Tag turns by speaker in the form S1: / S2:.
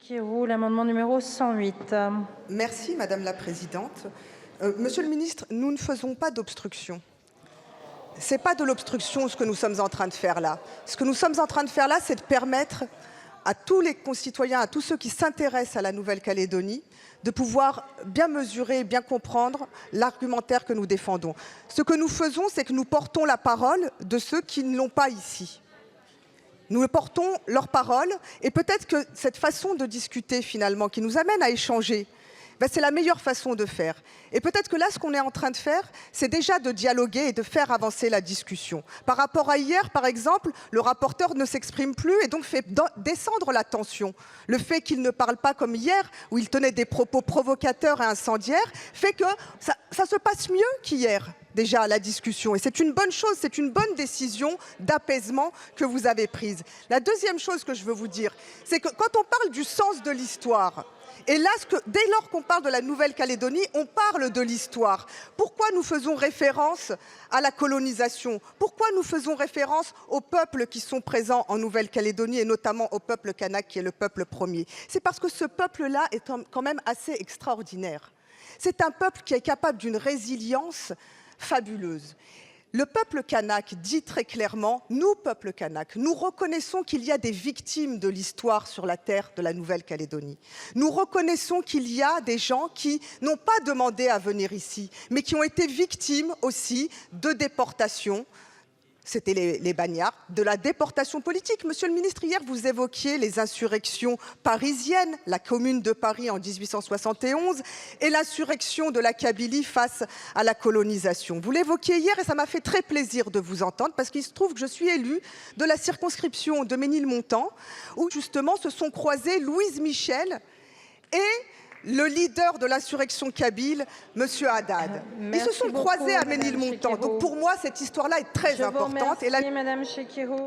S1: Chekirou, l'amendement numéro 108.
S2: Merci Madame la Présidente. Monsieur le Ministre, nous ne faisons pas d'obstruction. Ce n'est pas de l'obstruction ce que nous sommes en train de faire là. Ce que nous sommes en train de faire là, c'est de permettre à tous les concitoyens, à tous ceux qui s'intéressent à la Nouvelle-Calédonie, de pouvoir bien mesurer et bien comprendre l'argumentaire que nous défendons. Ce que nous faisons, c'est que nous portons la parole de ceux qui ne l'ont pas ici. Nous portons leur parole et peut-être que cette façon de discuter finalement qui nous amène à échanger, c'est la meilleure façon de faire. Et peut-être que là, ce qu'on est en train de faire, c'est déjà de dialoguer et de faire avancer la discussion. Par rapport à hier, par exemple, le rapporteur ne s'exprime plus et donc fait descendre la tension. Le fait qu'il ne parle pas comme hier, où il tenait des propos provocateurs et incendiaires, fait que ça se passe mieux qu'hier. Déjà la discussion. Et c'est une bonne chose, c'est une bonne décision d'apaisement que vous avez prise. La deuxième chose que je veux vous dire, c'est que quand on parle du sens de l'histoire, et là, dès lors qu'on parle de la Nouvelle-Calédonie, on parle de l'histoire. Pourquoi nous faisons référence à la colonisation? Pourquoi nous faisons référence aux peuples qui sont présents en Nouvelle-Calédonie et notamment au peuple kanak qui est le peuple premier? C'est parce que ce peuple-là est quand même assez extraordinaire. C'est un peuple qui est capable d'une résilience fabuleuse. Le peuple kanak dit très clairement, nous, peuple kanak, nous reconnaissons qu'il y a des victimes de l'histoire sur la terre de la Nouvelle-Calédonie. Nous reconnaissons qu'il y a des gens qui n'ont pas demandé à venir ici, mais qui ont été victimes aussi de déportation. C'était les bagnards, de la déportation politique. Monsieur le ministre, hier, vous évoquiez les insurrections parisiennes, la commune de Paris en 1871 et l'insurrection de la Kabylie face à la colonisation. Vous l'évoquiez hier et ça m'a fait très plaisir de vous entendre parce qu'il se trouve que je suis élue de la circonscription de Ménilmontant où justement se sont croisés Louise Michel et le leader de l'insurrection kabyle, M. Haddad. Ils se sont croisés à Ménilmontant. Donc pour moi, cette histoire-là est très importante.
S1: Merci, Madame Chekirou.